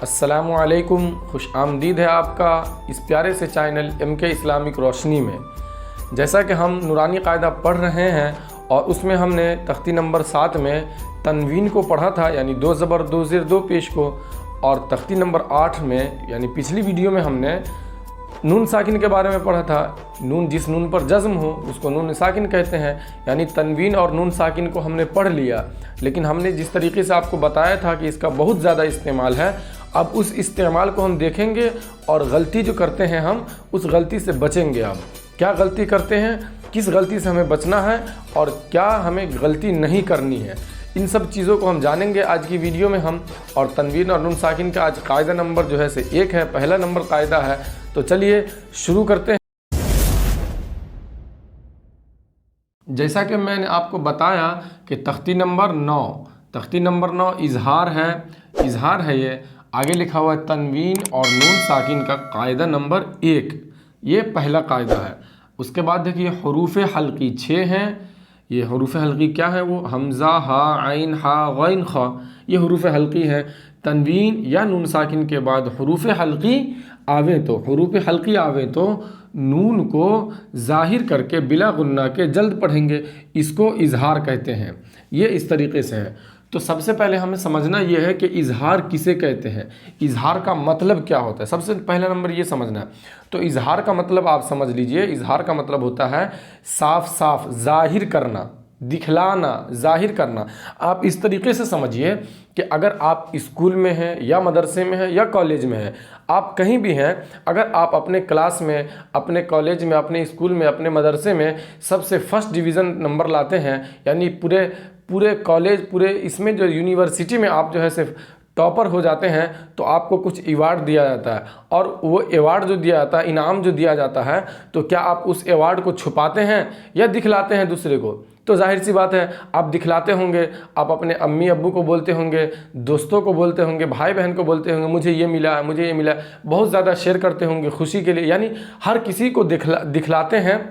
अस्सलामुअलैकुम, खुश आमदीद है आपका इस प्यारे से चैनल MK इस्लामिक रोशनी में। जैसा कि हम नूरानी कायदा पढ़ रहे हैं और उसमें हमने तख्ती नंबर 7 में तनवीन को पढ़ा था, यानी 2 ज़बर 2 ज़ेर 2 पेश को, और तख्ती नंबर 8 में यानी पिछली वीडियो में हमने नून साकिन के बारे में पढ़ा था। नून जिस नून पर जज़्म हो उसको नून साकिन कहते हैं, यानी तनवीन और नून साकिन को हमने पढ़ लिया। लेकिन हमने जिस तरीके से आपको बताया था कि इसका बहुत ज़्यादा इस्तेमाल है, अब उस इस्तेमाल को हम देखेंगे और गलती जो करते हैं हम उस गलती से बचेंगे। अब क्या गलती करते हैं, किस गलती से हमें बचना है और क्या हमें गलती नहीं करनी है, इन सब चीज़ों को हम जानेंगे आज की वीडियो में हम। और तनवीन और नून साकिन का आज कायदा नंबर जो है से 1 है, पहला नंबर कायदा है। तो चलिए शुरू करते हैं। जैसा कि मैंने आपको बताया कि तख्ती नंबर 9 इजहार है। इजहार है, ये आगे लिखा हुआ है तनवीन और नून साकिन का कायदा नंबर 1, ये पहला कायदा है। उसके बाद देखिए हरूफ हल्की 6 हैं। ये हरूफ हल्की क्या है, वो हमज़ा, हा, आइन, हा, गैन, खा, ये हरूफ हल्की है। तनवीन या नून साकिन के बाद हरूफ हल्की आवे तो नून को ज़ाहिर करके बिला गुन्ना के जल्द पढ़ेंगे, इसको इजहार कहते हैं। ये इस तरीके से है। तो सबसे पहले हमें समझना यह है कि इजहार किसे कहते हैं, इजहार का मतलब क्या होता है। सबसे पहला नंबर ये समझना है। तो इजहार का मतलब आप समझ लीजिए, इजहार का मतलब होता है साफ साफ ज़ाहिर करना, दिखलाना, ज़ाहिर करना। आप इस तरीके से समझिए कि अगर आप स्कूल में हैं या मदरसे में हैं या कॉलेज में हैं, आप कहीं भी हैं, अगर आप अपने क्लास में, अपने कॉलेज में, अपने स्कूल में, अपने मदरसे में सबसे फर्स्ट डिवीज़न नंबर लाते हैं, यानी पूरे कॉलेज, पूरे इसमें जो यूनिवर्सिटी में आप जो है सिर्फ टॉपर हो जाते हैं, तो आपको कुछ अवार्ड दिया जाता है। और वो अवार्ड जो दिया जाता है, इनाम जो दिया जाता है, तो क्या आप उस अवार्ड को छुपाते हैं या दिखलाते हैं दूसरे को? तो जाहिर सी बात है आप दिखलाते होंगे। आप अपने अम्मी अब्बू को बोलते होंगे, दोस्तों को बोलते होंगे, भाई बहन को बोलते होंगे, मुझे ये मिला, मुझे ये मिला, बहुत ज़्यादा शेयर करते होंगे खुशी के लिए, यानी हर किसी को दिखलाते हैं,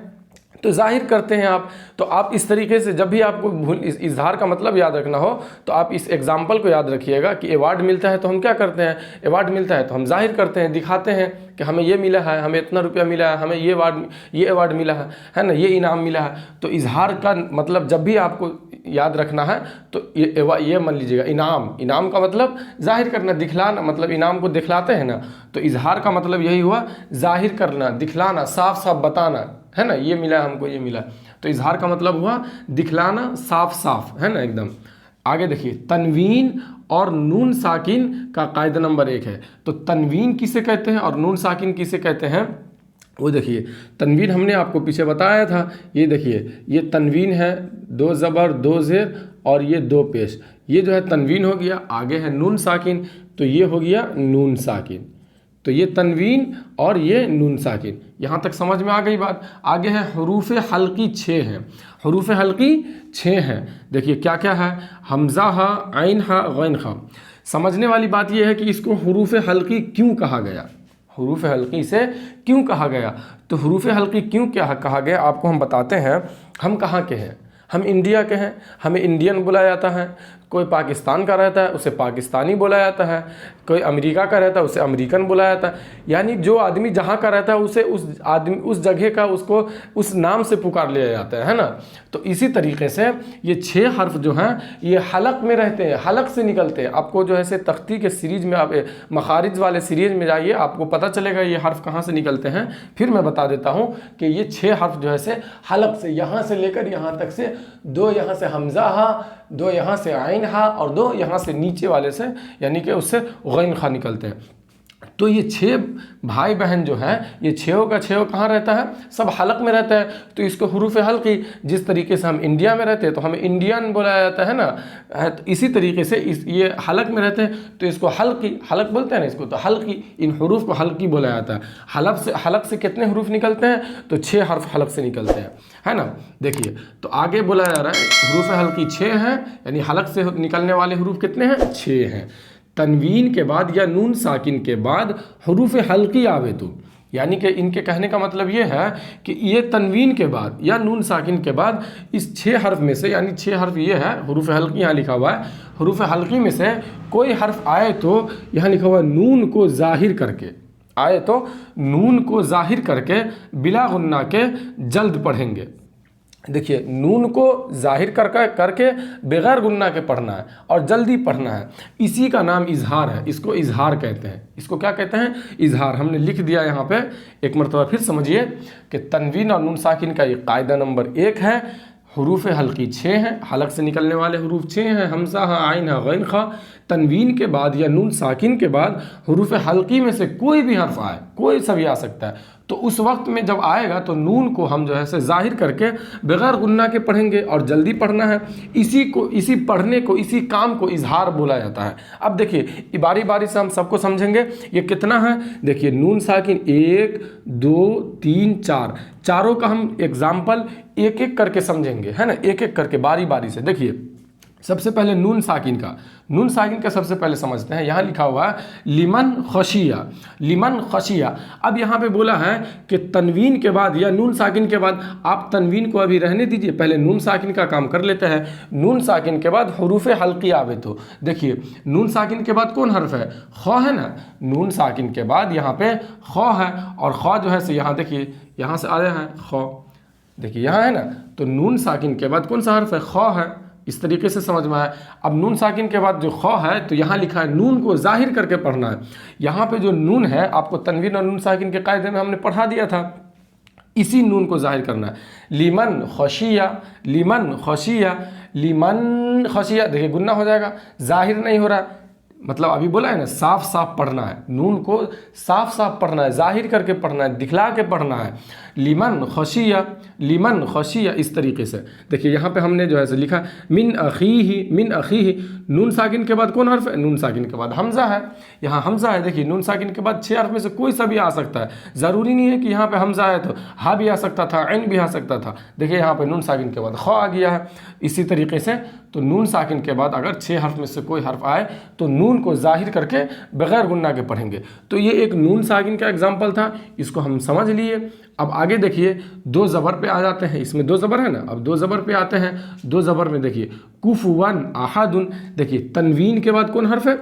तो जाहिर करते हैं आप। तो आप इस तरीके से जब भी आपको इजहार का मतलब याद रखना हो तो आप इस एग्जाम्पल को याद रखिएगा कि अवार्ड मिलता है तो हम क्या करते हैं, अवार्ड मिलता है तो हम जाहिर करते हैं, दिखाते हैं कि हमें ये मिला है, हमें इतना रुपया मिला है, हमें ये अवार्ड मिला है ना, ये इनाम मिला है। तो इजहार का मतलब जब भी आपको याद रखना है तो ये मान लीजिएगा, इनाम का मतलब जाहिर करना, दिखलाना, मतलब इनाम को दिखलाते हैं ना, तो इजहार का मतलब यही हुआ जाहिर करना, दिखलाना, साफ साफ बताना, है ना, ये मिला हमको, ये मिला। तो इजहार का मतलब हुआ दिखलाना, साफ साफ, है ना, एकदम। आगे देखिए तनवीन और नून साकिन का कायदा नंबर 1 है। तो तनवीन किसे कहते हैं और नून साकिन किसे कहते हैं, वो देखिए। तनवीन हमने आपको पीछे बताया था, ये देखिए, ये तनवीन है, 2 ज़बर 2 ज़ेर और ये 2 पेश, ये जो है तनवीन हो गया। आगे है नून साकिन, तो ये हो गया नून साकिन। तो ये तनवीन और ये नून साकिन, यहाँ तक समझ में आ गई बात। आगे है हरूफ हल्की 6 हैं। हरूफ हल्की 6 हैं। देखिए क्या क्या है, हमज़ा, हा, आइन, हा, गैन, खा। समझने वाली बात यह है कि इसको हरूफ हल्की क्यों कहा गया, हरूफ हल्की से क्यों कहा गया। तो हरूफ हल्की क्यों क्या कहा गया आपको हम बताते हैं। हम कहाँ के हैं, हम इंडिया के हैं, हमें इंडियन बुलाया जाता है। कोई पाकिस्तान का रहता है उसे पाकिस्तानी बोला जाता है, कोई अमेरिका का रहता है उसे अमेरिकन बुलाया जाता है। यानी जो आदमी जहाँ का रहता है उसे उस जगह का उसको उस नाम से पुकार लिया जाता है ना। तो इसी तरीके से ये 6 हर्फ जो हैं ये हलक में रहते हैं, हलक से निकलते हैं। आपको जो है से तख्ती के सीरीज में, आप मखारिज वाले सीरीज में जाइए, आपको पता चलेगा ये हर्फ कहाँ से निकलते हैं। फिर मैं बता देता हूँ कि ये 6 हर्फ जो है से हलक से, यहाँ से लेकर यहाँ तक से, 2 यहाँ से हमज़ा हा, 2 यहाँ से आइन हा और 2 यहाँ से नीचे वाले से, यानी कि उससे गैन खा निकलते हैं। तो ये 6 भाई बहन जो हैं, ये 6 का 6 कहाँ रहता है, सब हलक में रहता है। तो इसको हरूफ हल्की, जिस तरीके से हम इंडिया में रहते हैं तो हमें इंडियन बुलाया जाता है ना, तो इसी तरीके से ये हलक में रहते हैं तो इसको हलक बोलते हैं ना, इसको तो हल्की, इन हरूफ को हल्की बोला जाता है। हलक से कितने हरूफ निकलते हैं, तो 6 हर्फ हलक से निकलते हैं, है ना। देखिए तो आगे बोला जा रहा है हरूफ हल्की 6 हैं, यानी हलक से निकलने वाले हरूफ कितने हैं, 6 हैं। तनवीन के बाद या नून साकिन के बाद हरूफ हल्की आवे तो, यानी कि इनके कहने का मतलब ये है कि ये तनवीन के बाद या नून साकिन के बाद इस 6 हर्फ में से, यानी 6 हर्फ ये है, हुरूफ हल्की यहाँ लिखा हुआ है, हुरूफ हल्की में से कोई हर्फ आए तो यहाँ लिखा हुआ है नून को ज़ाहिर करके, आए तो नून को ज़ाहिर करके बिला गुन्ना के जल्द पढ़ेंगे। देखिए, नून को ज़ाहिर करके बग़ैर गुन्ना के पढ़ना है और जल्दी पढ़ना है, इसी का नाम इजहार है। इसको इजहार कहते हैं। इसको क्या कहते हैं? इजहार। हमने लिख दिया यहाँ पे, एक मरतबा फिर समझिए कि तनवीन और नून साकिन का ये कायदा नंबर 1 है। हुरूफ हल्की 6 हैं, हलक से निकलने वाले हुरूफ 6 हैं, हमज़ा है, आइन है, गैन खा। तनवीन के बाद या नून साकिन के बाद हुरूफ हल्की में से कोई भी हर्फ आए, कोई सा भी आ सकता है, तो उस वक्त में जब आएगा तो नून को हम जो है से ज़ाहिर करके बग़ैर गुन्ना के पढ़ेंगे और जल्दी पढ़ना है। इसी पढ़ने को, इसी काम को इजहार बोला जाता है। अब देखिए, बारी बारी से हम सबको समझेंगे। ये कितना है? देखिए, नून साकिन 1 2 3 4, चारों का हम एग्जाम्पल एक एक करके समझेंगे, है ना, एक एक करके बारी बारी से। देखिए, सबसे पहले नून साकिन का सबसे पहले समझते हैं। यहाँ लिखा हुआ है लिमन खशिया, लिमन खशिया। अब यहाँ पे बोला है कि तनवीन के बाद या नून साकिन के बाद, आप तनवीन को अभी रहने दीजिए, पहले नून साकिन का काम कर लेते हैं। नून साकिन के बाद हुरूफ हल्की आवे तो देखिए, नून साकिन के बाद कौन हर्फ है? ख है ना। नून साकिन के बाद यहाँ पे ख है, और ख जो है से यहाँ देखिए, यहाँ से आया है ख, देखिए यहाँ है ना। तो नून साकिन के बाद कौन सा हर्फ है? ख है। इस तरीके से समझ में आया। अब नून साकिन के बाद जो ख है, तो यहाँ लिखा है नून को ज़ाहिर करके पढ़ना है। यहाँ पे जो नून है, आपको तनवीन और नून साकिन के कायदे में हमने पढ़ा दिया था, इसी नून को ज़ाहिर करना है। लिमन खशिया, लिमन खशिया, लिमन खशिया। देखिए, गुन्ना हो जाएगा, ज़ाहिर नहीं हो रहा, मतलब अभी बोला है ना, साफ साफ पढ़ना है, नून को साफ साफ पढ़ना है, जाहिर करके पढ़ना है, दिखला के पढ़ना है। लिमन खशिया, लिमन खशिया, इस तरीके से। देखिए, यहाँ पे हमने जो है से लिखा मिन अखीही, मिन अखीही। नून साकिन के बाद कौन हर्फ है? नून साकिन के बाद हमज़ा है। यहाँ हमज़ा है। देखिए, नून साकिन के बाद 6 हर्फ में से कोई सा भी आ सकता है, ज़रूरी नहीं है कि यहाँ पे हमज़ा है तो हा भी आ सकता था, ऐन भी आ सकता था। देखिए, यहाँ पे नून साकिन के बाद ख आ गया है। इसी तरीके से तो नून साकिन के बाद अगर 6 हर्फ में से कोई हर्फ आए तो नून को ज़ाहिर करके बग़ैर गुन्ना के पढ़ेंगे। तो ये एक नून साकिन का एग्जाम्पल था, इसको हम समझ लिए। अब आगे देखिए, 2 ज़बर पे आ जाते हैं। इसमें 2 ज़बर है ना, अब 2 ज़बर पे आते हैं। 2 ज़बर में देखिए, कुफुवन अहदुन। देखिए, तनवीन के बाद कौन हर्फ है?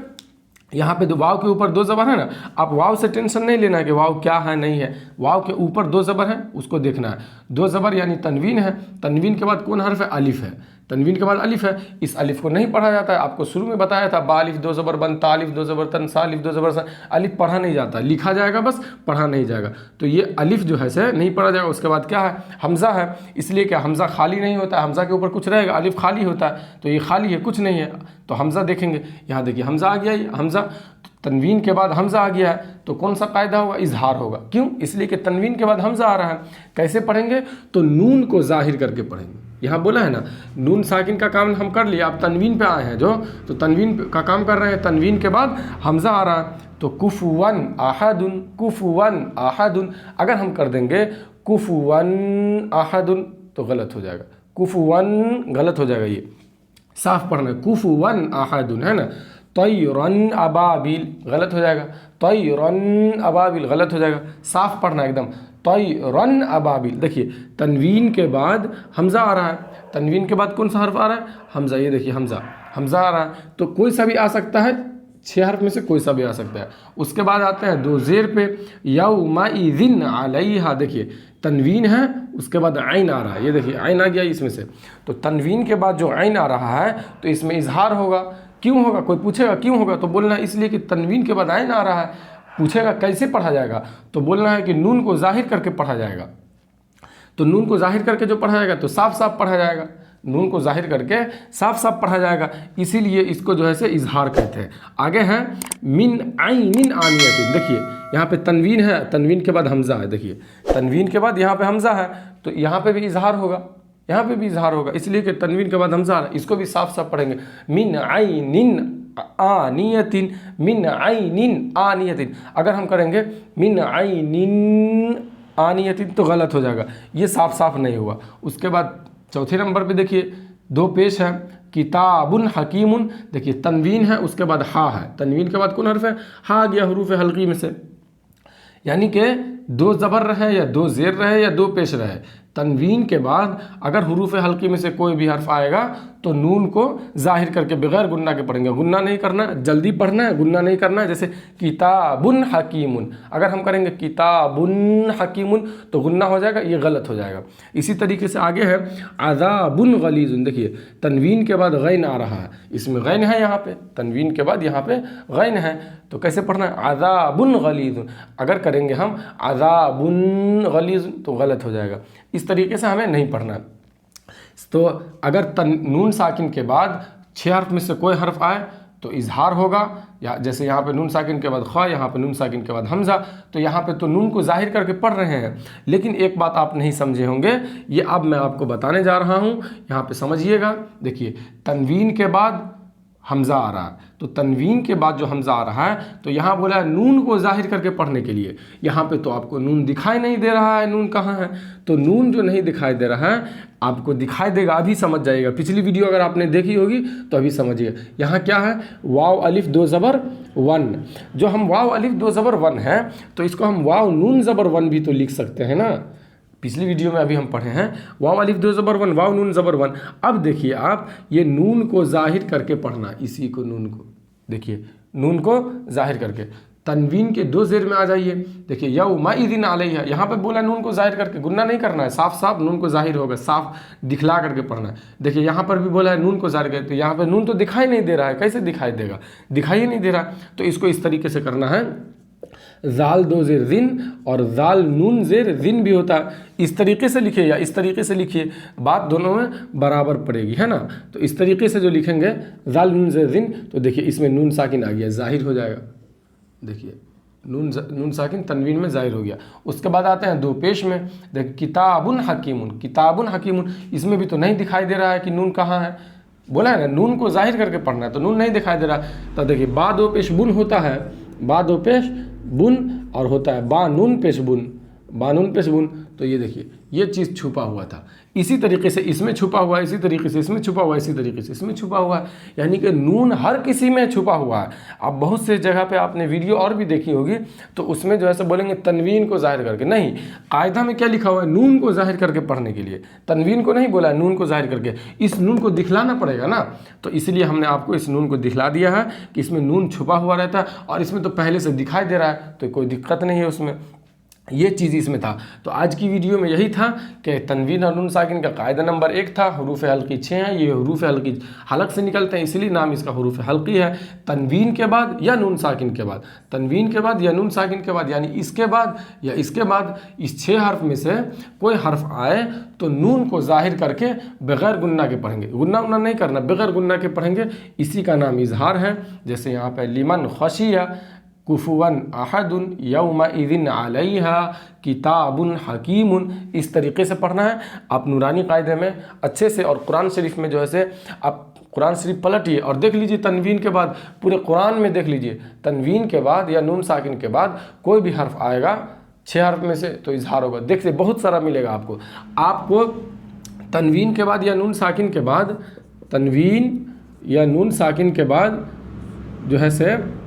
यहाँ पे वाव के ऊपर 2 ज़बर है ना। आप वाव से टेंशन नहीं लेना है कि वाव क्या है नहीं है, वाव के ऊपर 2 ज़बर है, उसको देखना है। 2 ज़बर यानी तनवीन है। तनवीन के बाद कौन हर्फ है? अलिफ है। तनवीन के बाद अलिफ है। इस अलिफ को नहीं पढ़ा जाता है, आपको शुरू में बताया था, बा अलिफ 2 ज़बर बन, ता अलिफ 2 ज़बर तन, सा अलिफ 2 ज़बर सा। अलिफ पढ़ा नहीं जाता, लिखा जाएगा बस, पढ़ा नहीं जाएगा। तो ये अलिफ जो है से नहीं पढ़ा जाएगा। उसके बाद क्या है? हमज़ा है। इसलिए क्या, हमज़ा खाली नहीं होता है, हमज़ा के ऊपर कुछ रहेगा, अलिफ खाली होता है, तो ये खाली है, कुछ नहीं है, तो हमज़ा देखेंगे। यहाँ देखिए, हमज़ा आ गया, ये हमज़ा। तनवीन के बाद हमज़ा आ गया है, तो कौन सा कायदा होगा? इजहार होगा। क्यों? इसलिए कि तनवीन के बाद हमज़ा आ रहा है। कैसे पढ़ेंगे? तो नून को ज़ाहिर करके पढ़ेंगे। यहाँ बोला है ना, नून साकिन का काम हम कर लिया, आप तनवीन पे आए हैं जो, तो तनवीन का काम कर रहे हैं। तनवीन के बाद हमज़ा आ रहा है, तो कुफुवन अहदुन, कुफुवन अहदुन। अगर हम कर देंगे कुफुवन अहदुन तो गलत हो जाएगा, कुफुवन गलत हो जाएगा। ये साफ पढ़ना है, कुफुवन अहदुन, है ना। तयरन अबाबिल गलत हो जाएगा, तयरन अबाबिल गलत हो जाएगा। साफ पढ़ना एकदम, तयरन अबाबिल। देखिए, तनवीन के बाद हमज़ा आ रहा है, तनवीन के बाद कौन सा हर्फ आ रहा है? हमज़ा। ये देखिए, हमज़ा, हमज़ा आ रहा है, तो कोई सा भी आ सकता है, 6 हर्फ में से कोई सा भी आ सकता है। उसके बाद आते हैं 2 ज़ेर पे, यौमइज़िन अलैहा। देखिए, तनवीन है, उसके बाद आइन आ रहा है, ये देखिए आइन आ गया इसमें से। तो तनवीन के बाद जो आइन आ रहा है, तो इसमें इजहार होगा। क्यों होगा? कोई पूछेगा क्यों होगा, तो बोलना है इसलिए कि तनवीन के बाद आइन आ रहा है। पूछेगा कैसे पढ़ा जाएगा, तो बोलना है कि नून को ज़ाहिर करके पढ़ा जाएगा। तो नून को ज़ाहिर करके जो पढ़ा जाएगा तो साफ साफ पढ़ा जाएगा, नून को ज़ाहिर करके साफ साफ पढ़ा जाएगा, इसीलिए इसको जो है से इजहार कहते हैं। आगे हैं मिन आइनिन आनियतिन। देखिए, यहाँ पे तनवीन है, तनवीन के बाद हमज़ा है। देखिए, तनवीन के बाद यहाँ पे हमज़ा है, तो यहाँ पे भी इजहार होगा, यहाँ पे भी इजहार होगा, इसलिए कि तनवीन के बाद हमज़ा है। इसको भी साफ साफ पढ़ेंगे, मिन आइनिन आनियतिन, मिन आइनिन आनियतिन। अगर हम करेंगे मिन आइनिन आनियतिन तो गलत हो जाएगा, ये साफ साफ नहीं हुआ। उसके बाद चौथे नंबर पे देखिए, 2 पेश है, किताबुन हकीमुन। देखिए, तनवीन है, उसके बाद हा है, तनवीन के बाद कौन हर्फ है? हा आ गया हुरूफ हल्की में से। यानी कि दो ज़बर रहे या दो ज़ेर रहे या दो पेश रहे, तनवीन के बाद अगर हुरूफ हल्की में से कोई भी हर्फ आएगा तो नून को ज़ाहिर करके बगैर गुन्ना के पढ़ेंगे। गुन्ना नहीं करना, जल्दी पढ़ना है, गुन्ना नहीं करना है। जैसे किताबुन हकीमुन, अगर हम करेंगे किताबुन हकीमुन तो गुन्ना हो जाएगा, ये गलत हो जाएगा। इसी तरीके से आगे है अज़ाबुन गलीजुन। देखिए तनवीन के बाद गैन आ रहा है, इसमें गैन है, यहाँ पे तनवीन के बाद यहाँ पे गैन है, तो कैसे पढ़ना है अज़ाबुन गलीजुन। अगर करेंगे हम अज़ाबुन गलीजुन तो गलत हो जाएगा। इस तरीके से हमें नहीं पढ़ना। तो अगर नून साकिन के बाद 6 हर्फ में से कोई हर्फ आए तो इजहार होगा, या जैसे यहाँ पे नून साकिन के बाद ख़ा, यहाँ पे नून साकिन के बाद हमज़ा, तो यहाँ पे तो नून को ज़ाहिर करके पढ़ रहे हैं। लेकिन एक बात आप नहीं समझे होंगे, ये अब मैं आपको बताने जा रहा हूँ, यहाँ पे समझिएगा। देखिए तनवीन के बाद हमज़ा आ रहा है, तो तनवीन के बाद जो हमज़ा आ रहा है तो यहाँ बोला है नून को ज़ाहिर करके पढ़ने के लिए। यहाँ पे तो आपको नून दिखाई नहीं दे रहा है, नून कहाँ है, तो नून जो नहीं दिखाई दे रहा है आपको दिखाई देगा, अभी समझ जाइएगा। पिछली वीडियो अगर आपने देखी होगी तो अभी समझिए। यहाँ क्या है, वाव अलिफ दो ज़बर वन, जो हम वाव अलिफ दो ज़बर वन है तो इसको हम वाव नून ज़बर वन भी तो लिख सकते हैं ना। पिछली वीडियो में अभी हम पढ़े हैं वाव अलिफ दो ज़बर वन, वाव नून ज़बर वन। अब देखिए आप ये नून को ज़ाहिर करके पढ़ना, इसी को नून को देखिए, नून को ज़ाहिर करके तनवीन के दो ज़ेर में आ जाइए। देखिए यौमइज़िन अलैहा, यहाँ पे बोला नून को ज़ाहिर करके, गुन्ना नहीं करना है, साफ साफ नून को ज़ाहिर होगा, साफ दिखला करके पढ़ना है। देखिए यहाँ पर भी बोला है नून को ज़ाहिर करके, तो यहाँ पर नून तो दिखाई नहीं दे रहा है, कैसे दिखाई देगा, दिखाई नहीं दे रहा। तो इसको इस तरीके से करना है, जाल दो ज़ेर जिन और जाल नून ज़ेर जिन भी होता है, इस तरीके से लिखिए या इस तरीके से लिखिए, बात दोनों में बराबर पड़ेगी, है ना। तो इस तरीके से जो लिखेंगे जाल नून ज़ेर जिन, तो देखिए इसमें नून साकिन आ गया, ज़ाहिर हो जाएगा। देखिए नून साकिन तनवीन में ज़ाहिर हो गया। उसके बाद आते हैं दो पेश में, देखिए किताबुन हकीमुन, किताबुन हकीमुन, इसमें भी तो नहीं दिखाई दे रहा है कि नून कहाँ है, बोला है ना नून को ज़ाहिर करके पढ़ना है, तो नून नहीं दिखाई दे रहा। तो देखिए बा दो पेश बुन होता है, बा दो पेश बुन और होता है बा नून पेश बुन, बा नून पेश बुन। तो ये देखिए ये चीज़ छुपा हुआ था, इसी तरीके से इसमें छुपा हुआ है, इसी तरीके से इसमें छुपा हुआ है, इसी तरीके से इसमें छुपा हुआ है, यानी कि नून हर किसी में छुपा हुआ है। अब बहुत से जगह पे आपने वीडियो और भी देखी होगी तो उसमें जो है सो बोलेंगे तनवीन को ज़ाहिर करके, नहीं, कायदा में क्या लिखा हुआ है, नून को ज़ाहिर करके पढ़ने के लिए, तनवीन को नहीं बोला है, नून को ज़ाहिर करके। इस नून को दिखलाना पड़ेगा ना, तो इसलिए हमने आपको इस नून को दिखला दिया है कि इसमें नून छुपा हुआ रहता है और इसमें तो पहले से दिखाई दे रहा है, तो कोई दिक्कत नहीं है उसमें। ये चीज़ इसमें था। तो आज की वीडियो में यही था कि तनवीन और नून साकिन का कायदा नंबर 1 था, हुरूफ हल्की 6 हैं, ये हुरूफ हल्की हलक से निकलते हैं इसलिए नाम इसका हुरूफ हल्की है। तनवीन के बाद या नून साकिन के बाद, तनवीन के बाद या नून साकिन के बाद, यानी इसके बाद या इसके बाद इस 6 हर्फ में से कोई हर्फ आए तो नून को ज़ाहिर करके बग़ैर गुन्ना के पढ़ेंगे, गुन्ना उन्ना नहीं करना, बग़ैर गुन्ना के पढ़ेंगे, इसी का नाम इजहार है। जैसे यहाँ पर लिमन खशिया कुफुवन अहदुन यौमइज़िन अलैहा किताबुन हकीमुन, इस तरीके से पढ़ना है। आप नूरानी कायदे में अच्छे से और कुरान शरीफ में जो है से आप कुरान शरीफ पलटिए और देख लीजिए तनवीन के बाद, पूरे कुरान में देख लीजिए तनवीन के बाद या नून साकिन के बाद कोई भी हर्फ आएगा 6 हर्फ में से तो इजहार होगा। देखिए बहुत सारा मिलेगा आपको। आपको तनवीन के बाद या नून साकिन के बाद, तनवीन या नून साकिन के बाद जो है से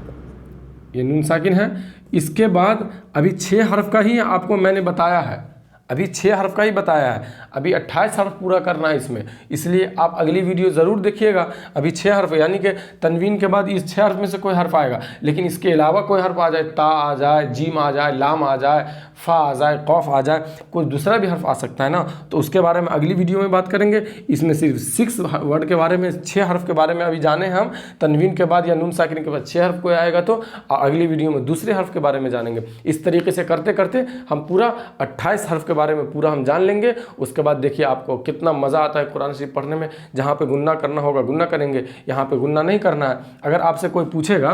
ये नून साकिन है, इसके बाद अभी 6 हर्फ का ही आपको मैंने बताया है, अभी 6 हर्फ का ही बताया है, अभी 28 हर्फ पूरा करना है इसमें, इसलिए आप अगली वीडियो ज़रूर देखिएगा। अभी 6 हर्फ, यानी कि तनवीन के बाद इस 6 हर्फ में से कोई हर्फ आएगा, लेकिन इसके अलावा कोई हर्फ आ जाए, ता आ जाए, जीम आ जाए, लाम आ जाए, फ़ा आ जाए, कौफ आ जाए, कोई दूसरा भी हर्फ आ सकता है ना, तो उसके बारे में अगली वीडियो में बात करेंगे। इसमें सिर्फ 6 वर्ड के बारे में, 6 हर्फ के बारे में अभी जाने हम। तनवीन के बाद या नून साकिन के बाद 6 हर्फ कोई आएगा तो अगली वीडियो में दूसरे हर्फ के बारे में जानेंगे। इस तरीके से करते करते हम पूरा 28 हर्फ के बारे में पूरा हम जान लेंगे। उसके बाद देखिए आपको कितना मज़ा आता है कुरान शरीफ पढ़ने में। जहाँ पे गुन्ना करना होगा गुन्ना करेंगे, यहाँ पे गुन्ना नहीं करना है। अगर आपसे कोई पूछेगा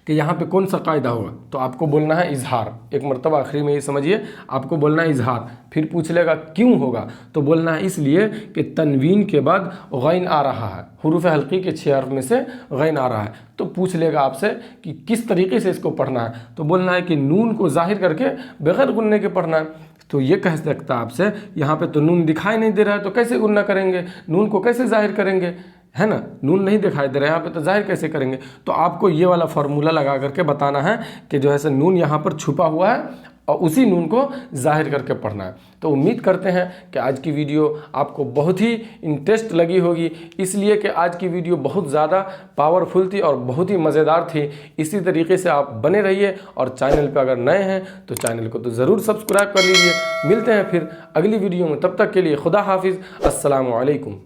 कि यहाँ पे कौन सा कायदा होगा तो आपको बोलना है इजहार। एक मरतबा आखिरी में ये समझिए, आपको बोलना है इजहार। फिर पूछ लेगा क्यों होगा तो बोलना है इसलिए कि तनवीन के बाद गैन आ रहा है, हुरूफ हल्की के 6 हर्फ में से गैन आ रहा है। तो पूछ लेगा आपसे कि किस तरीके से इसको पढ़ना है, तो बोलना है कि नून को ज़ाहिर करके बग़ैर गुन्ने के पढ़ना है। तो ये कह सकता है आपसे यहाँ पे तो नून दिखाई नहीं दे रहा है तो कैसे गुन्ना करेंगे, नून को कैसे ज़ाहिर करेंगे, है ना, नून नहीं दिखाई दे रहा है यहाँ पे, तो जाहिर कैसे करेंगे। तो आपको ये वाला फार्मूला लगा करके बताना है कि जो है सो नून यहाँ पर छुपा हुआ है और उसी नून को जाहिर करके पढ़ना है। तो उम्मीद करते हैं कि आज की वीडियो आपको बहुत ही इंटरेस्ट लगी होगी, इसलिए कि आज की वीडियो बहुत ज़्यादा पावरफुल थी और बहुत ही मज़ेदार थी। इसी तरीके से आप बने रहिए और चैनल पर अगर नए हैं तो चैनल को तो ज़रूर सब्सक्राइब कर लीजिए। मिलते हैं फिर अगली वीडियो में, तब तक के लिए खुदा हाफिज़, अस्सलामु अलैकुम।